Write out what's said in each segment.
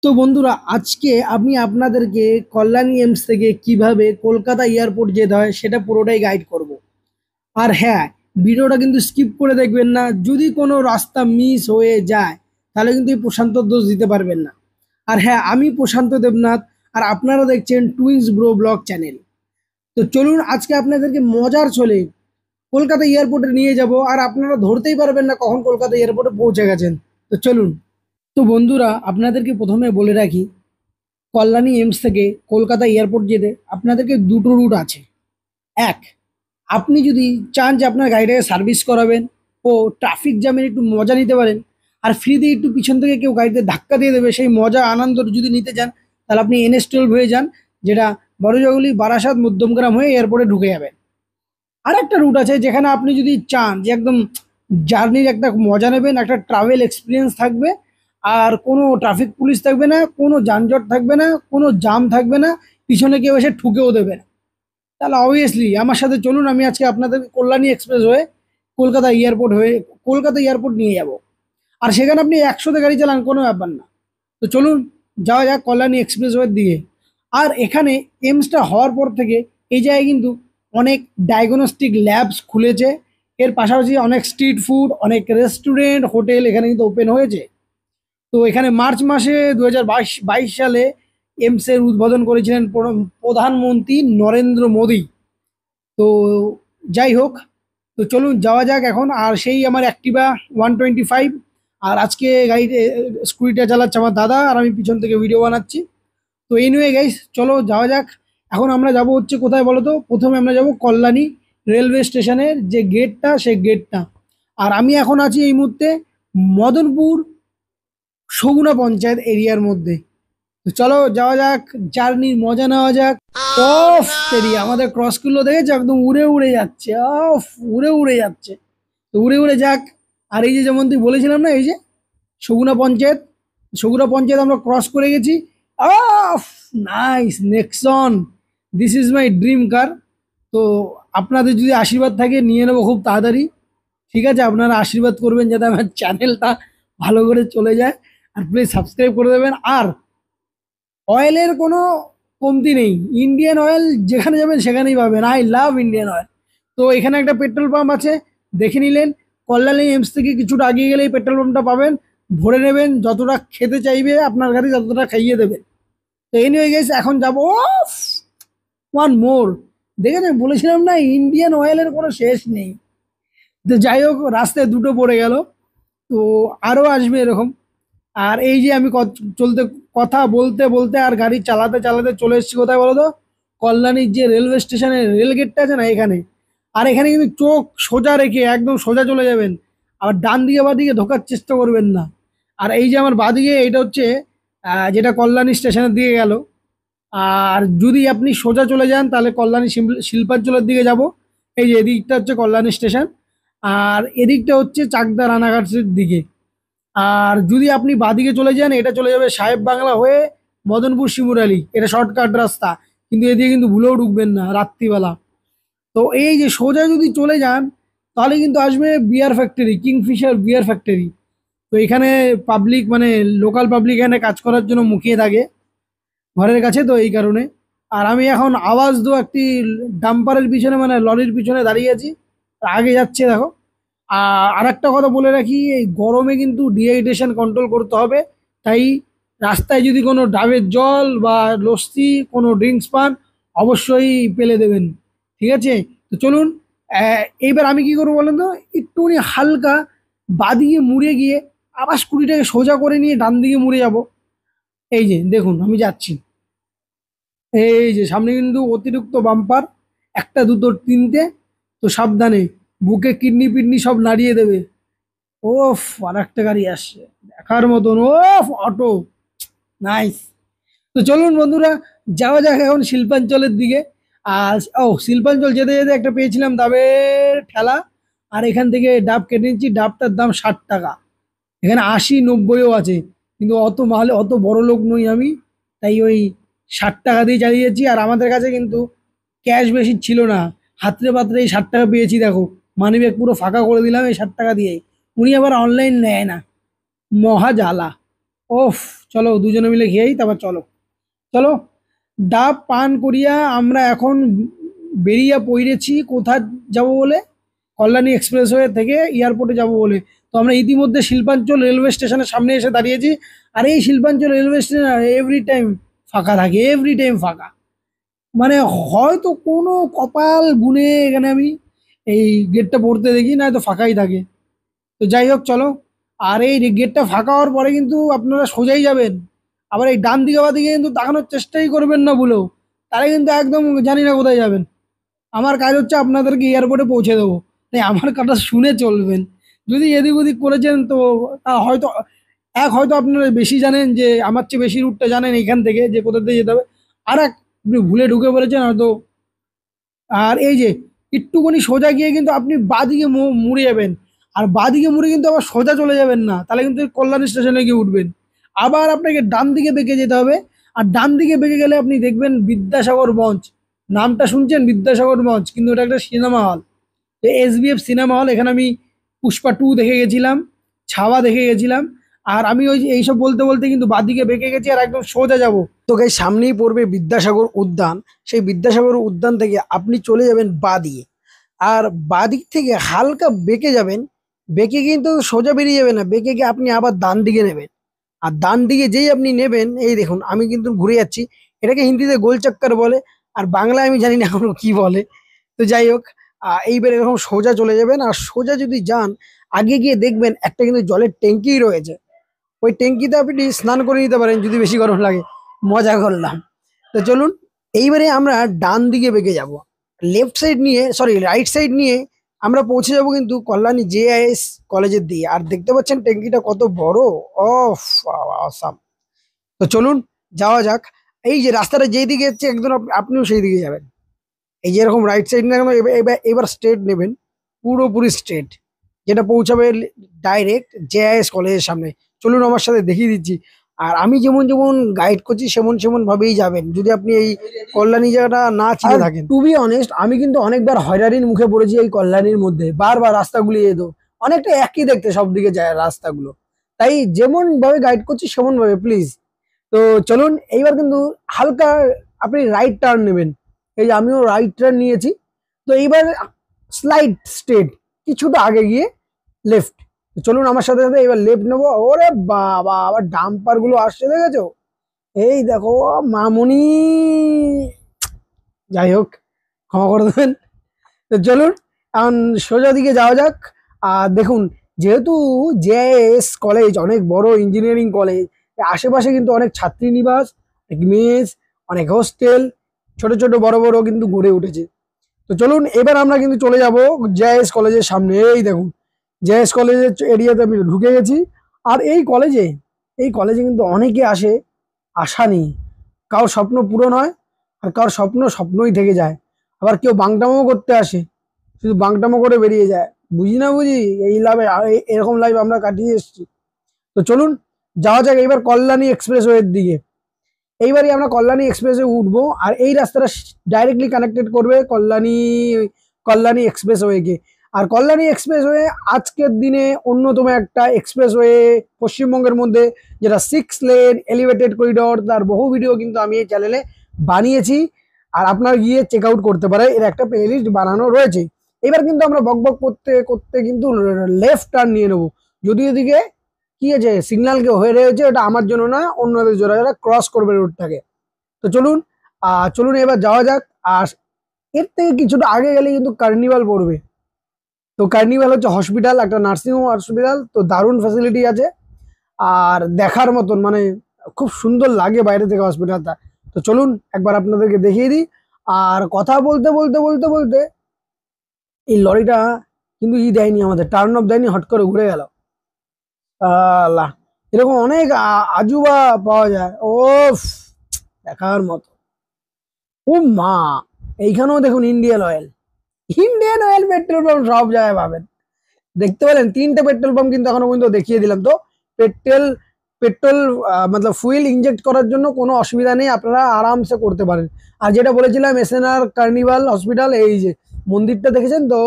তো বন্ধুরা, আজকে আমি আপনাদেরকে কল্যাণী এমস থেকে কিভাবে কলকাতা এয়ারপোর্ট যেতে হয় সেটা পুরোটাই গাইড করব। আর হ্যাঁ, ভিডিওটা কিন্তু স্কিপ করে দেখবেন না। যদি কোনো রাস্তা মিস হয়ে যায় তাহলে কিন্তু এই প্রশান্তর দোষ দিতে পারবেন না। আর হ্যাঁ, আমি প্রশান্ত দেবনাথ, আর আপনারা দেখছেন টুইন্স ব্রো ব্লগ চ্যানেল। তো চলুন, আজকে আপনাদেরকে মজার ছলে কলকাতা এয়ারপোর্টে নিয়ে যাব, আর আপনারা ধরতেই পারবেন না কখন কলকাতা এয়ারপোর্টে পৌঁছে গেছেন। তো চলুন। তো বন্ধুরা, আপনাদেরকে প্রথমে বলে রাখি, কল্যাণী এমস থেকে কলকাতা এয়ারপোর্ট যেতে আপনাদেরকে দুটো রুট আছে। এক, আপনি যদি চান যে আপনার গাড়িটাকে সার্ভিস করাবেন ও ট্রাফিক জ্যামের একটু মজা নিতে পারেন, আর ফ্রিতে একটু পিছন থেকে কেউ গাড়িতে ধাক্কা দিয়ে দেবে, সেই মজা আনন্দ যদি নিতে চান, তাহলে আপনি NH-12 হয়ে যান, যেটা বড়জগলি বারাসাত মধ্যমগ্রাম হয়ে এয়ারপোর্টে ঢুকে যাবেন। আর একটা রুট আছে যেখানে আপনি যদি চান যে একদম জার্নির একটা মজা নেবেন, একটা ট্রাভেল এক্সপিরিয়েন্স থাকবে, আর কোনো ট্রাফিক পুলিশ থাকবে না, কোনো যানজট থাকবে না, কোনো জাম থাকবে না, পিছনে কেউ এসে ঠুকেও দেবে না, তাহলে অবভিয়াসলি আমার সাথে চলুন। আমি আজকে আপনাদের কল্যাণী এক্সপ্রেস হয়ে কলকাতা এয়ারপোর্ট নিয়ে যাব। আর সেখানে আপনি 100তে গাড়ি চালান, কোনো ব্যাপার না। তো চলুন, যাওয়া যাক কল্যাণী এক্সপ্রেসওয়ের দিকে। আর এখানে এমসটা হওয়ার পর থেকে এই জায়গায় কিন্তু অনেক ডায়াগনস্টিক ল্যাবস খুলেছে। এর পাশাপাশি অনেক স্ট্রিট ফুড, অনেক রেস্টুরেন্ট, হোটেল এখানে কিন্তু ওপেন হয়েছে। তো এখানে মার্চ মাসে 2022 সালে এমসের উদ্বোধন করেছিলেন প্রধানমন্ত্রী নরেন্দ্র মোদী। তো যাই হোক, তো চলুন যাওয়া যাক এখন। আর সেই আমার অ্যাক্টিভা 125, আর আজকে গাড়িতে স্কুটিটা চালাচ্ছে আমার দাদা, আর আমি পিছন থেকে ভিডিও বানাচ্ছি। তো এই নিয়ে গাইস, চলো যাওয়া যাক। এখন আমরা যাব হচ্ছে কোথায় বলো তো? প্রথমে আমরা যাব কল্যাণী রেলওয়ে স্টেশনের যে গেটটা, সেই গেটটা। আর আমি এখন আছি এই মুহূর্তে মদনপুর সগুনা পঞ্চায়েত এরিয়ার মধ্যে। তো চলো যাওয়া যাক, জার্নির মজা নেওয়া যাক। অফ তেরি, আমাদের ক্রসগুলো দেখেছো, একদম উড়ে উড়ে যাচ্ছে। অফ, উড়ে উড়ে যাচ্ছে। তো উড়ে উড়ে যাক। আর এই যে যেমন তুই বলেছিলাম না, এই যে সগুনা পঞ্চায়েত, সগুনা পঞ্চায়েত আমরা ক্রস করে গেছি। Of, nice Nexon, this is my dream কার। তো আপনাদের যদি আশীর্বাদ থাকে নিয়ে নেবো খুব তাড়াতাড়ি। ঠিক আছে, আপনারা আশীর্বাদ করবেন যাতে আমার চ্যানেলটা ভালো করে চলে যায়। আর প্লিজ সাবস্ক্রাইব করে দেবেন। আর অয়েলের কোনো কমতি নেই, ইন্ডিয়ান অয়েল যেখানে যাবেন সেখানেই পাবেন। I love Indian oil. তো এখানে একটা পেট্রোল পাম্প আছে, দেখে নিলেন। কল্যাণী এমস থেকে কিছুটা আগিয়ে গেলেই পেট্রোল পাম্পটা পাবেন। ভরে নেবেন, যতটা খেতে চাইবে আপনার গাড়ি ততটা খাইয়ে দেবেন। তো এই নিয়ে গেছে, এখন যাবো। ওয়ান মোর, দেখেছেন বলেছিলাম না, ইন্ডিয়ান অয়েলের কোনো শেষ নেই। তো যাই হোক, রাস্তায় দুটো পড়ে গেল, তো আরও আসবে এরকম। আর এই যে আমি চলতে কথা বলতে বলতে আর গাড়ি চালাতে চালাতে চলে এসেছি কোথায় বলো তো? কল্যাণীর যে রেলওয়ে স্টেশনের রেল গেটটা আছে না, এখানে। আর এখানে কিন্তু চোখ সোজা রেখে একদম সোজা চলে যাবেন। আর ডান দিকে বা দিকে ঢোকার চেষ্টা করবেন না। আর এই যে আমার বাদিকে, এটা হচ্ছে যেটা কল্যাণী স্টেশনের দিকে গেল। আর যদি আপনি সোজা চলে যান তাহলে কল্যাণী শিল্পাঞ্চলের দিকে যাব। এই যে এদিকটা হচ্ছে কল্যাণী স্টেশন, আর এদিকটা হচ্ছে চাকদা রানাঘাটের দিকে। আর যদি আপনি বাদিকে চলে যান, এটা চলে যাবে সাহেব বাংলা হয়ে মদনপুর শিমুরালি, এটা শর্টকাট রাস্তা। কিন্তু এদিকে কিন্তু ভুলেও ঢুকবেন না রাত্রিবেলা। তো এই যে সোজা যদি চলে যান, তাহলে কিন্তু আসবে বিয়ার ফ্যাক্টরি, কিংফিশার বিয়ার ফ্যাক্টরি। তো এখানে পাবলিক, মানে লোকাল পাবলিক এখানে কাজ করার জন্য মুখিয়ে থাকে ঘরের কাছে, তো এই কারণে। আর আমি এখন আওয়াজ দো একটি ডাম্পারের পিছনে, মানে লরির পিছনে দাঁড়িয়ে আছি, আর আগে যাচ্ছে দেখো। আর একটা কথা বলে রাখি, এই গরমে কিন্তু ডিহাইড্রেশন কন্ট্রোল করতে হবে। তাই রাস্তায় যদি কোনো ডাবের জল বা লস্যি, কোনো ড্রিঙ্কস পান, অবশ্যই পেলে দেবেন। ঠিক আছে, তো চলুন। এইবার আমি কি করবো বলেন তো? একটুখানি হালকা বাদিকে মুড়ে গিয়ে আবার স্কুটিটাকে সোজা করে নিয়ে ডান দিকে মুড়ে যাব। এই যে দেখুন আমি যাচ্ছি। এই যে সামনে কিন্তু অতিরিক্ত বাম্পার, একটা দুটো তিনটে। তো সাবধানে, বুকে কিডনি পিডনি সব নাড়িয়ে দেবে। ওফ, আর একটা গাড়ি আসছে দেখার মতন। ওফ, অটো, নাইস। তো চলুন বন্ধুরা, যাওয়া যাক এখন শিল্পাঞ্চলের দিকে। আর ও, শিল্পাঞ্চল যেতে যেতে একটা পেয়েছিলাম ডাবের ঠেলা, আর এখান থেকে ডাব কেটে নিচ্ছি। ডাবটার দাম 60 টাকা, এখানে 80-90ও আছে। কিন্তু অত মালে অত বড় লোক নই আমি, তাই ওই 60 টাকা দিয়ে চালিয়েছি। আর আমাদের কাছে কিন্তু ক্যাশ বেশি ছিল না, হাতরে পাত্রে এই 60 টাকা পেয়েছি দেখো। মানিব্যাগ পুরো ফাঁকা করে দিলাম এই 60 টাকা দিয়ে। উনি আবার অনলাইন নেয় না, মহা জ্বালা। ওফ, চলো দুজনে মিলে খেয়েই তারপর চলো। চলো ডাব পান করিয়া আমরা এখন বেরিয়ে পড়েছি কোথায় যাব বলে, কল্যাণী এক্সপ্রেসওয়ে থেকে এয়ারপোর্টে যাব বলে। তো আমরা ইতিমধ্যে শিল্পাঞ্চল রেলওয়ে স্টেশনের সামনে এসে দাঁড়িয়েছি। আর এই শিল্পাঞ্চল রেলওয়ে স্টেশন এভরি টাইম ফাঁকা থাকে, এভরি টাইম ফাঁকা। মানে হয়তো কোনো কপাল গুনে এখানে আমি এই গেটটা পড়তে দেখি, না তো ফাঁকাই থাকে। তো যাই হোক চলো। আর এই গেটটা ফাঁকা হওয়ার পরে কিন্তু আপনারা সোজাই যাবেন, আবার এই ডান দিকে বা দিকে কিন্তু তাকানোর চেষ্টাই করবেন না ভুলেও, তাহলে কিন্তু একদম জানি না কোথায় যাবেন। আমার কাজ হচ্ছে আপনাদেরকে এয়ারপোর্টে পৌঁছে দেবো, তাই আমার কথা শুনে চলবেন। যদি এদিক ওদিক করেছেন তো হয়তো হয়তো আপনারা বেশি জানেন, যে আমার চেয়ে বেশি রুটটা জানেন এখান থেকে যে কোথা দিয়ে যেতে হবে। আর এক আপনি ভুলে ঢুকে পড়েছেন হয়তো। আর এই যে একটুখানি সোজা গিয়ে কিন্তু আপনি বাঁদিকে মুড়ে যাবেন। আর বাঁদিকে মুড়ে কিন্তু আবার সোজা চলে যাবেন না, তাহলে কিন্তু কল্যাণ স্টেশনে গিয়ে উঠবেন। আবার আপনাকে ডান দিকে বেঁকে যেতে হবে। আর ডান দিকে বেঁকে গেলে আপনি দেখবেন বিদ্যাসাগর মঞ্চ। নামটা শুনছেন বিদ্যাসাগর মঞ্চ, কিন্তু এটা একটা cinema hall, SBF cinema hall. এখানে আমি পুষ্পা 2 দেখে গেছিলাম, ছাওয়া দেখে গেছিলাম। আর আমি ওই যে এইসব বলতে বলতে কিন্তু বাঁদিকে বেঁকে গেছি আর একদম সোজা যাব। তো গাইস সামনেই পড়বে বিদ্যাসাগর উদ্যান। সেই বিদ্যাসাগর উদ্যান থেকে আপনি চলে যাবেন বাঁদিকে। আর বাঁদিক থেকে হালকা বেঁকে যাবেন, বেঁকে কিন্তু সোজা বেরিয়ে যাবে না, বেঁকে গিয়ে আপনি আবার ডান দিকে নেবেন। আর ডান দিকে যেই আপনি নেবেন, এই দেখুন আমি কিন্তু ঘুরে যাচ্ছি। এটাকে হিন্দিতে গোল চক্কর বলে, আর বাংলায় আমি জানি না এখনো কি বলে। তো যাই হোক, এইবার এরকম সোজা চলে যাবেন। আর সোজা যদি যান, আগে গিয়ে দেখবেন একটা কিন্তু জলের ট্যাঙ্কি রয়েছে। ওই ট্যাঙ্কিতে আপনি স্নান করে নিতে পারেন যদি বেশি গরম লাগে। মজা করলাম। তো চলুন, এইবারে আমরা ডান দিকে বেঁকে যাব। লেফট সাইড নিয়ে, সরি রাইট সাইড নিয়ে আমরা পৌঁছে যাব কিন্তু কল্যাণী JIS কলেজের দিকে। আর দেখতে পাচ্ছেন ট্যাঙ্কিটা কত বড়। Of, awesome. তো চলুন যাওয়া যাক। এই যে রাস্তাটা যেই দিকে যাচ্ছে একদম আপনিও সেই দিকে যাবেন। এই যে এরকম রাইট সাইড নেবেন, এবার স্ট্রেট নেবেন, পুরোপুরি স্ট্রেট, যেটা পৌঁছাবে ডাইরেক্ট JIS কলেজের সামনে। চলুন আমার সাথে দেখিয়ে দিচ্ছি। আর আমি যেমন যেমন গাইড করছি সেমন সেমন ভাবেই যাবেন, যদি আপনি এই কল্যাণী জায়গাটা না চিনে থাকেন। টু বি অনেস্ট, আমি কিন্তু অনেকবার হয়রানির মুখে পড়েছি এই কল্যাণীর মধ্যে, বারবার রাস্তাগুলি যেত অনেকটা একই দেখতে সব দিকে যায় রাস্তাগুলো। তাই যেমন ভাবে গাইড করছি সেমন ভাবে প্লিজ। তো চলুন এইবার কিন্তু হালকা আপনি রাইট টার্ন নেবেন। এই যে আমিও রাইট টার্ন নিয়েছি। তো এইবার স্লাইড স্ট্রেট, কিছুটা আগে গিয়ে লেফট। চলুন আমার সাথে সাথে এবার লেফট নেবো। ওরে বাবা, আবার ডাম্পার গুলো আসছে দেখেছো, এই দেখো মামুনি। যাই হোক, ক্ষমা করে দেবেন। তো চলুন এখন সোজা দিকে যাওয়া যাক। আর দেখুন, যেহেতু JIS কলেজ অনেক বড় ইঞ্জিনিয়ারিং কলেজ, আশেপাশে কিন্তু অনেক ছাত্রী নিবাস, অনেক মেস, অনেক হোস্টেল, ছোট ছোট বড় বড় কিন্তু গড়ে উঠেছে। তো চলুন এবার আমরা কিন্তু চলে যাব JIS কলেজের সামনে। এই দেখুন JIS কলেজের এরিয়াতে আমি ঢুকে গেছি। আর এই কলেজে কিন্তু অনেকে আসে আশা নেই, কারোর স্বপ্ন পূরণ হয়, আর কারোর স্বপ্ন স্বপ্নই থেকে যায়। আবার কেউ বাংটামো করতে আসে, শুধু বাংটামো করে বেরিয়ে যায়। বুঝি না বুঝি এই লাইফে, এরকম লাইফ আমরা কাটিয়ে এসেছি। তো চলুন যাওয়া যাক এবার কল্যাণী এক্সপ্রেসওয়ের দিকে। এইবারই আমরা কল্যাণী এক্সপ্রেসওয়ে উঠবো। আর এই রাস্তাটা ডাইরেক্টলি কানেক্টেড করবে কল্যাণী এক্সপ্রেসওয়েকে। আর কল্যাণী এক্সপ্রেসওয়ে আজকের দিনে অন্যতম একটা এক্সপ্রেসওয়ে পশ্চিমবঙ্গের মধ্যে, যেটা 6 লেন এলিভেটেড করিডোর। তার বহু ভিডিও কিন্তু আমি এই চ্যানেলে বানিয়েছি, আর আপনারা গিয়ে চেক আউট করতে পারে, এর একটা প্লেলিস্ট বানানো রয়েছে। এবার কিন্তু আমরা বক বক করতে করতে কিন্তু লেফট টার্ন নিয়ে নেবো। যদি এদিকে কি আছে সিগন্যাল কে হয়ে রয়েছে, এটা আমার জন্য না, অন্যদের জন্য, যারা ক্রস করবে রোডটাকে। তো চলুন এবার যাওয়া যাক। আর এর থেকে কিছুটা আগে গেলে কিন্তু কার্নিভাল পড়বে। তো কার্নিভাল হচ্ছে হসপিটাল, একটা নার্সিং হোম হসপিটাল। তো দারুণ ফ্যাসিলিটি আছে আর দেখার মতন, মানে খুব সুন্দর লাগে বাইরে থেকে হসপিটালটা। তো চলুন একবার আপনাদেরকে দেখিয়ে দিই। আর কথা বলতে বলতে বলতে বলতে এই লরিটা কিন্তু দেয়নি, আমাদের টার্ন অফ দেয়নি, হট করে ঘুরে গেল। আল্লাহ, এরকম অনেক আজুবা পাওয়া যায়, ওফ, দেখার মতো। ও মা, এইখানেও দেখুন ইন্ডিয়ান অয়েল পেট্রোল পাম্প সব জায়গায় পাবেন। দেখতে পেলেন 3টে পেট্রোল পাম্প কিন্তু এখনো পর্যন্ত দেখিয়ে দিলাম। তো পেট্রোল পেট্রোল মতলব ফুয়েল ইনজেক্ট করার জন্য কোনো অসুবিধা নেই, আপনারা আরামসে করতে পারেন। আর যেটা বলেছিলাম SNR কার্নিভাল হসপিটাল, এই যে মন্দিরটা দেখেছেন তো,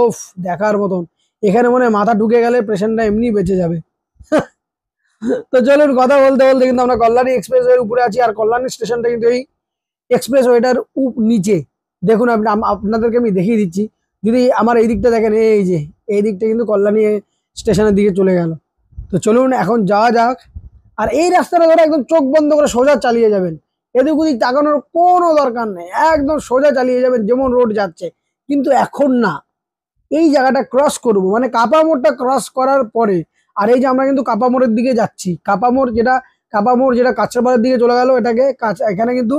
দেখার মতন। এখানে মনে হয় মাথা ঢুকে গেলে পেশেন্টটা এমনি বেঁচে যাবে। তো চলুন, কথা বলতে বলতে কিন্তু আমরা কল্যাণী এক্সপ্রেসওয়ের উপরে আছি, আর কল্যাণী স্টেশনটা কিন্তু এই এক্সপ্রেসওয়েটার নিচে। দেখুন আপনি, আপনাদেরকে আমি দেখিয়ে দিচ্ছি। যদি আমার এই দিকটা দেখেন, এই যে এই দিকটা কিন্তু কল্যাণী স্টেশনের দিকে চলে গেল। তো চলুন এখন যাওয়া যাক। আর এই রাস্তাটা ধরে একদম চোখ বন্ধ করে সোজা চালিয়ে যাবেন, এদিক ওদিক তাকানোর কোনো দরকার নেই, একদম সোজা চালিয়ে যাবেন যেমন রোড যাচ্ছে। কিন্তু এখন না, এই জায়গাটা ক্রস করব, মানে কাপা মোড়টা ক্রস করার পরে। আর এই যে আমরা কিন্তু কাপা মোড়ের দিকে যাচ্ছি, কাপা মোড় যেটা কাঁচরাপাড়ার দিকে চলে গেল, এটাকে এখানে কিন্তু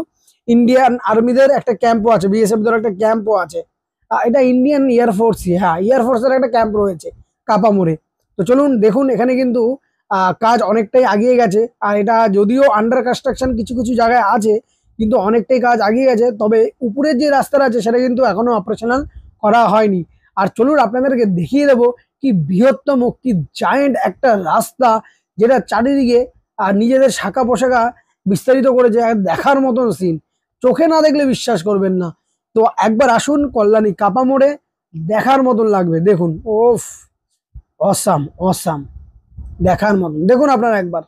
ইন্ডিয়ান আর্মিদের একটা ক্যাম্পও আছে, বিএসএফ দের একটা ক্যাম্পও আছে। এটা ইন্ডিয়ান এয়ারফোর্স, হ্যাঁ এয়ারফোর্সের একটা ক্যাম্প রয়েছে কাপা মোড়ে। তো চলুন দেখুন, এখানে কিন্তু কাজ অনেকটাই আগিয়ে গেছে। আর এটা যদিও আন্ডার কনস্ট্রাকশন কিছু কিছু জায়গায় আছে, কিন্তু অনেকটাই কাজ আগিয়ে গেছে। তবে উপরের যে রাস্তাটা আছে সেটা কিন্তু এখনো অপারেশনাল করা হয়নি। আর চলুন আপনাদেরকে দেখিয়ে দেবো কি বৃহত্তম, কি জায়েন্ট একটা রাস্তা, যেটা চারিদিকে নিজেদের শাখা পোশাকা বিস্তারিত করেছে। দেখার মতন সিন, চোখে না দেখলে বিশ্বাস করবেন না। তো একবার আসুন কল্যাণী কাপা মোড়ে, দেখার মতন লাগবে। দেখুন, ওফ, অসাম অসাম, দেখার মতন। দেখুন আপনারা একবার।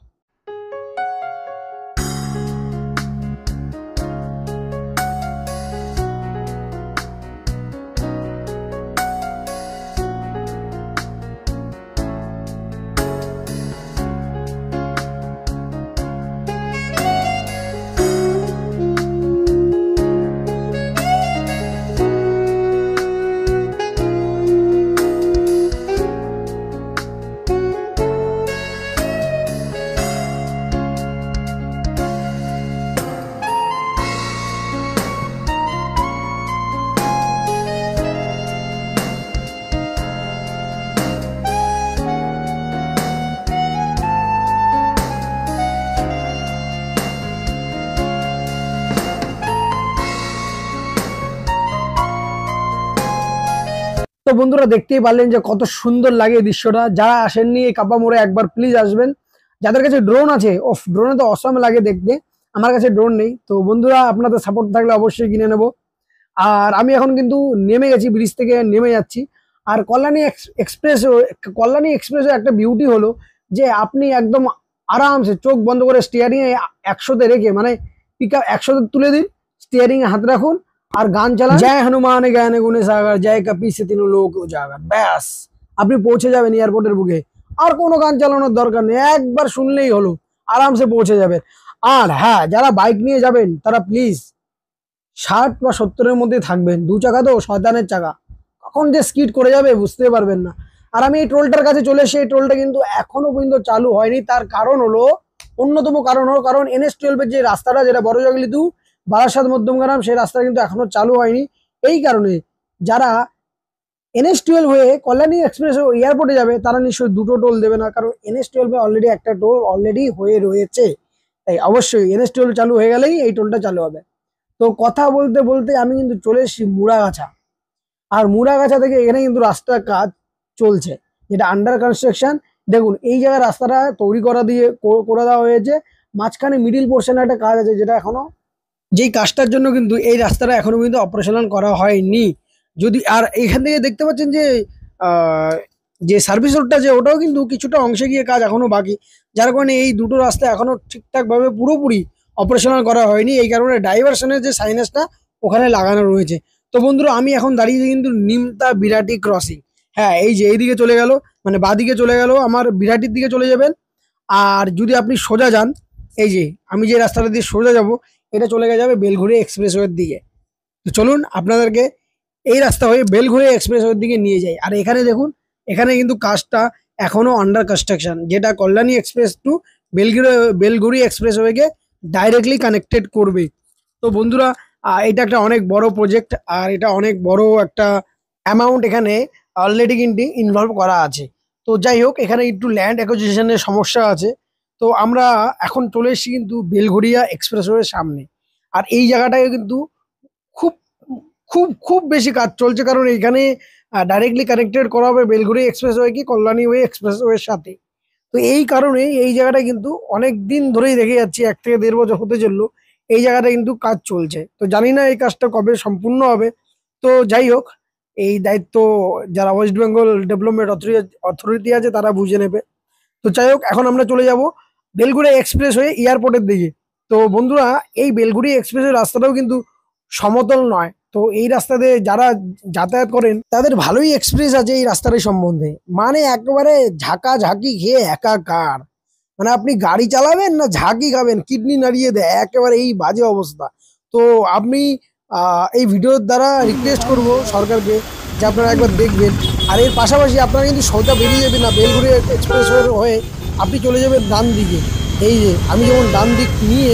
তো বন্ধুরা দেখতেই পারলেন যে কত সুন্দর লাগে এই দৃশ্যটা। যারা আসেননি এই কাপা মোড়ে, একবার প্লিজ আসবেন। যাদের কাছে ড্রোন আছে, ওফ, ড্রোনে তো অসম লাগে দেখতে। আমার কাছে ড্রোন নেই, তো বন্ধুরা আপনাদের সাপোর্ট থাকলে অবশ্যই কিনে নেব। আর আমি এখন কিন্তু নেমে গেছি, ব্রিজ থেকে নেমে যাচ্ছি। আর কল্যাণী এক্সপ্রেস একটা বিউটি হলো যে আপনি একদম আরামসে চোখ বন্ধ করে স্টিয়ারিং এ 100-তে রেখে, মানে পিক আপ 100-তে তুলে দিন, স্টিয়ারিং এ হাত রাখুন আর গান চালান, জয় হনুমান জ্ঞান গুণে সাগর, জয় কপি সে তিন লোক উজাগর, ব্যাস আপনি পৌঁছে যাবেন এয়ারপোর্টের বুকে। আর কোনো গান চালানোর দরকার নেই, একবার শুনলেই হলো, আরামসে পৌঁছে যাবেন। আর হ্যাঁ, যারা বাইক নিয়ে যাবেন তারা প্লিজ 60 বা 70-এর মধ্যে থাকবেন। 2 চাকা তো শয়তানের চাকা, কখন যে স্কিড করে যাবে বুঝতে পারবেন না। আর আমি এই টোলটার কাছে চলে এসে, এই টোলটা কিন্তু এখনো পর্যন্ত চালু হয়নি। তার কারণ হলো, অন্যতম কারণ হলো, কারণ NH-12-এর যে রাস্তাটা, যেটা বড়জগলি টু বারাসাত মধ্যমগ্রাম, সেই রাস্তা কিন্তু এখনো চালু হয়নি। এই কারণে যারা NH-12 হয়ে কল্যাণী এক্সপ্রেস এয়ারপোর্টে যাবে তারা নিশ্চয়ই দুটো টোল দেবে না, কারণ NH-12-এ অলরেডি একটা টোল অলরেডি হয়ে রয়েছে। তাই অবশ্যই NH-12 চালু হয়ে গেলেই এই টোলটা চালু হবে। তো কথা বলতে বলতে আমি কিন্তু চলে এসেছি মুড়াগাছা। আর মুড়াগাছা থেকে এখানে কিন্তু রাস্তার কাজ চলছে, যেটা আন্ডার কনস্ট্রাকশন। দেখুন এই জায়গায় রাস্তাটা তৈরি করে দেওয়া হয়েছে। মাঝখানে মিডিল পোর্শনে একটা কাজ আছে, যেটা এখনো, যেই কাজটার জন্য কিন্তু এই রাস্তাটা এখনো কিন্তু অপারেশনাল করা হয়নি। যদি আর এখান থেকে দেখতে পাচ্ছেন যে আহ, যে সার্ভিস রোডটা, যে ওটাও কিন্তু কিছুটা অংশে গিয়ে কাজ এখনো বাকি। যার কারণে এই দুটো রাস্তা এখনো ঠিকঠাক ভাবে পুরোপুরি অপারেশনাল করা হয়নি। এই কারণে ডাইভারশনের যে সাইনেসটা ওখানে লাগানো রয়েছে। তো বন্ধুরা আমি এখন দাঁড়িয়েছি কিন্তু নিমতা বিরাটি ক্রসিং। হ্যাঁ, এই যে এইদিকে চলে গেল, মানে বাদিকে চলে গেল, আমার বিরাটির দিকে চলে যাবেন। আর যদি আপনি সোজা যান, এই যে আমি যে রাস্তাটা দিয়ে সোজা যাব, এটা চলে যাবে বেলঘড়িয়া এক্সপ্রেসওয়ের দিকে। তো চলুন আপনাদেরকে এই রাস্তা হয়ে বেলঘড়িয়া এক্সপ্রেসওয়ের দিকে নিয়ে যাই। আর এখানে দেখুন, এখানে কিন্তু কাজটা এখনো আন্ডার কনস্ট্রাকশন, যেটা কল্যাণী এক্সপ্রেস টু বেলঘড়িয়া এক্সপ্রেসওয়েকে ডাইরেক্টলি কানেক্টেড করবে। তো বন্ধুরা এটা একটা অনেক বড় প্রজেক্ট, আর এটা অনেক বড় একটা অ্যামাউন্ট এখানে অলরেডি কিন্তু ইনভলভ করা আছে। তো যাই হোক, এখানে একটু ল্যান্ড অ্যাকুইজিশনের সমস্যা আছে। তো আমরা এখন চলে এসেছি কিন্তু বেলঘড়িয়া এক্সপ্রেসওয়ের সামনে। আর এই জায়গাটায় কিন্তু খুব খুব খুব বেশি কাজ চলছে, কারণ এখানে ডাইরেক্টলি কানেক্টেড করা হবে বেলঘড়িয়া এক্সপ্রেসওয়ে কি কল্যাণী ওয়ে এক্সপ্রেসওয়ের সাথে। তো এই কারণে এই জায়গাটা কিন্তু অনেক দিন ধরেই দেখে যাচ্ছি, 1 থেকে 1.5 বছর হতে চললো এই জায়গাটা কিন্তু কাজ চলছে। তো জানি না এই কাজটা কবে সম্পূর্ণ হবে। তো যাই হোক, এই দায়িত্ব যারা ওয়েস্ট বেঙ্গল ডেভেলপমেন্ট অথরিটি আছে তারা বুঝে নেবে। তো যাই হোক, এখন আমরা চলে যাব বেলগুড়ি এক্সপ্রেস হয়ে এয়ারপোর্টের দিকে। তো বন্ধুরা এই বেলগুড়ি এক্সপ্রেসের রাস্তাটাও কিন্তু সমতল নয়। তো এই রাস্তাতে যারা যাতায়াত করেন তাদের ভালোই এক্সপিরিয়েন্স আছে এই রাস্তাটার সম্বন্ধে। মানে একেবারে ঝাঁকা ঝাঁকি খেয়ে একাকার, মানে আপনি গাড়ি চালাবেন না ঝাঁকি খাবেন, কিডনি নাড়িয়ে দেয়, একেবারে এই বাজে অবস্থা। তো আপনি এই ভিডিওর দ্বারা রিকোয়েস্ট করব সরকারকে যে আপনারা একবার দেখবেন। আর এর পাশাপাশি আপনারা কিন্তু সোজা বেরিয়ে যাবেন না বেলগুড়ি এক্সপ্রেস হয়ে, আপনি চলে যাবেন ডান দিকে। এই যে আমি যেমন ডান দিক নিয়ে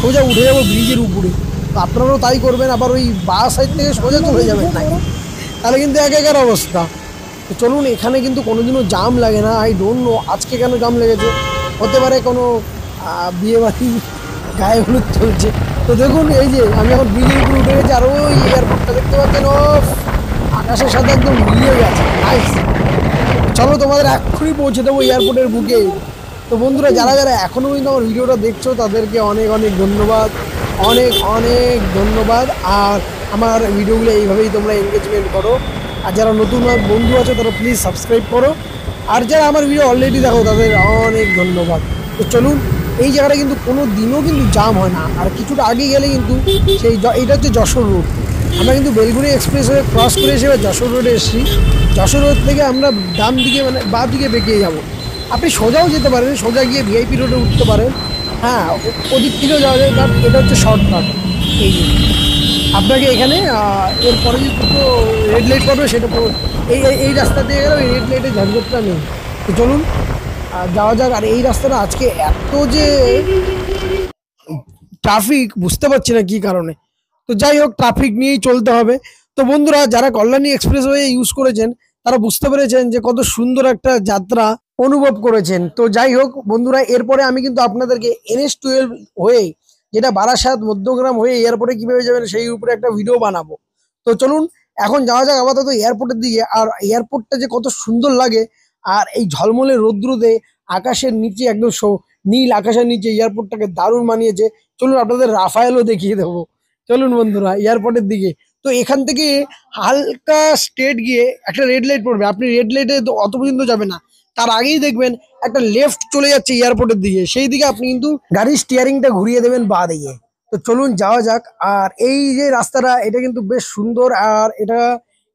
সোজা উঠে যাবো ব্রিজের উপরে, তো আপনারাও তাই করবেন। আবার ওই বাঁ সাইড থেকে সোজা চলে যাবেন না, তাহলে কিন্তু একাকার অবস্থা। তো চলুন, এখানে কিন্তু কোনোদিনও জাম লাগে না। আই ডোন্ট নো আজকে কেন জাম লেগেছে, হতে পারে কোনো বিয়ে বাড়ি গায়ে হলুদ চলছে। তো দেখুন এই যে আমি এখন ব্রিজের উপরে উঠে গেছি, আর ওই এয়ারপোর্টটা দেখতে পাচ্ছেন ও আকাশের সাথে একদম মিলিয়ে গেছে। নাইস, চলো তোমাদের এক্ষুনি পৌঁছে দেবো এয়ারপোর্টের বুকে। তো বন্ধুরা যারা যারা এখনো কিন্তু আমার ভিডিওটা দেখছো তাদেরকে অনেক অনেক ধন্যবাদ, অনেক অনেক ধন্যবাদ। আর আমার ভিডিওগুলো এইভাবেই তোমরা এনগেজমেন্ট করো। আর যারা নতুন বন্ধু আছে তারা প্লিজ সাবস্ক্রাইব করো। আর যারা আমার ভিডিও অলরেডি দেখো তাদের অনেক ধন্যবাদ। তো চলুন, এই জায়গাটা কিন্তু কোনো দিনও কিন্তু জাম হয় না। আর কিছুটা আগে গেলে কিন্তু সেই এটা হচ্ছে যশোর রোড। আমরা কিন্তু বেলগুড়ি এক্সপ্রেস হয়ে ক্রস করে এসে যশোর রোডে এসেছি। যশোর রোড থেকে আমরা ডান দিকে মানে বাঁ দিকে বেঁকিয়ে যাব। আপনি সোজাও যেতে পারেন, সোজা গিয়ে ভিআইপি রোডে উঠতে পারেন। হ্যাঁ, ওদিক থেকেও যাওয়া যায়, বাট এটা হচ্ছে শর্টকাট। এই যে আপনাকে এখানে এরপরে যে দুটো রেড লাইট পাবে সেটা এই এই রাস্তা দিয়ে গেলে ওই রেড লাইটের ঝঞ্ঝটটা নেই। তো চলুন যাওয়া যাক। আর এই রাস্তাটা আজকে এত যে ট্রাফিক বুঝতে পারছি না কি কারণে। তো যাই হোক, ট্রাফিক নিয়েই চলতে হবে। তো বন্ধুরা যারা কল্যাণী এক্সপ্রেসওয়ে ইউজ করেছেন তারা বুঝতে পেরেছেন যে কত সুন্দর একটা যাত্রা অনুভব করেছেন। তো যাই হোক বন্ধুরা, এরপরে আমি কিন্তু আপনাদেরকে NH-12 হয়ে, যেটা বারাসাত মধ্যগ্রাম হয়ে এয়ারপোর্টে কিভাবে যাবেন সেই উপরে একটা ভিডিও বানাবো। তো চলুন এখন যাওয়া যাক আপাতত এয়ারপোর্টের দিকে। আর এয়ারপোর্টটা যে কত সুন্দর লাগে, আর এই ঝলমলে রৌদ্রতে আকাশের নিচে একদম নীল আকাশের নিচে এয়ারপোর্টটাকে দারুণ মানিয়েছে। চলুন আপনাদের রাফায়েলও দেখিয়ে দেবো। চলুন বন্ধুরা এয়ারপোর্টের দিকে। তো এখান থেকে হালকা স্ট্রেট গিয়ে একটা রেড লাইট পড়বে, আপনি রেড লাইটে অত পর্যন্ত যাবেন না, তার আগেই দেখবেন একটা লেফট চলে যাচ্ছে এয়ারপোর্টের দিকে, সেই দিকে আপনি কিন্তু গাড়ির স্টিয়ারিংটা ঘুরিয়ে দেবেন বাঁ দিকে। তো চলুন যাওয়া যাক। আর এই যে রাস্তাটা এটা কিন্তু বেশ সুন্দর, আর এটা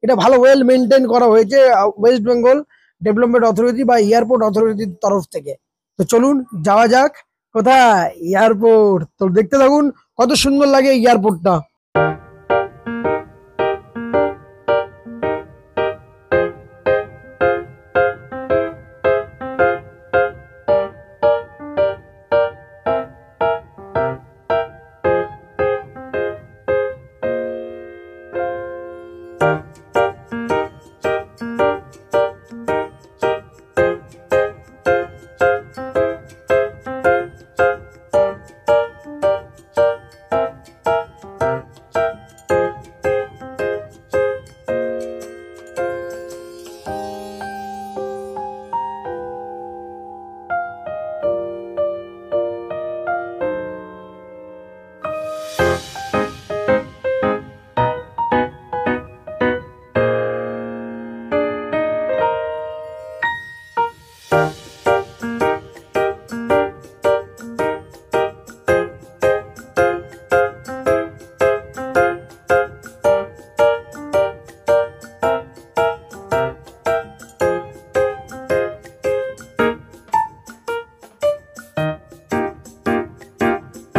এটা ভালো ওয়েল মেনটেন করা হয়েছে ওয়েস্ট বেঙ্গল ডেভেলপমেন্ট অথরিটি বা এয়ারপোর্ট অথরিটির তরফ থেকে। তো চলুন যাওয়া যাক। কোথায়? এয়ারপোর্ট। তো দেখতে থাকুন কত সুন্দর লাগে এই এয়ারপোর্টটা।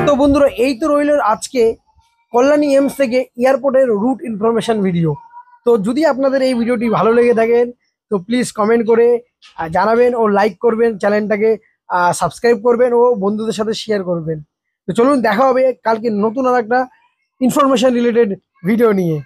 তো বন্ধুরা এই তো রইল আজকে কল্যাণী এমস থেকে এয়ারপোর্টের রুট ইনফরমেশন ভিডিও। তো যদি আপনাদের এই ভিডিওটি ভালো লেগে থাকেন তো প্লিজ কমেন্ট করে জানাবেন ও লাইক করবেন, চ্যানেলটাকে সাবস্ক্রাইব করবেন ও বন্ধুদের সাথে শেয়ার করবেন। তো চলুন দেখা হবে কালকে নতুন আর একটা ইনফরমেশন রিলেটেড ভিডিও নিয়ে।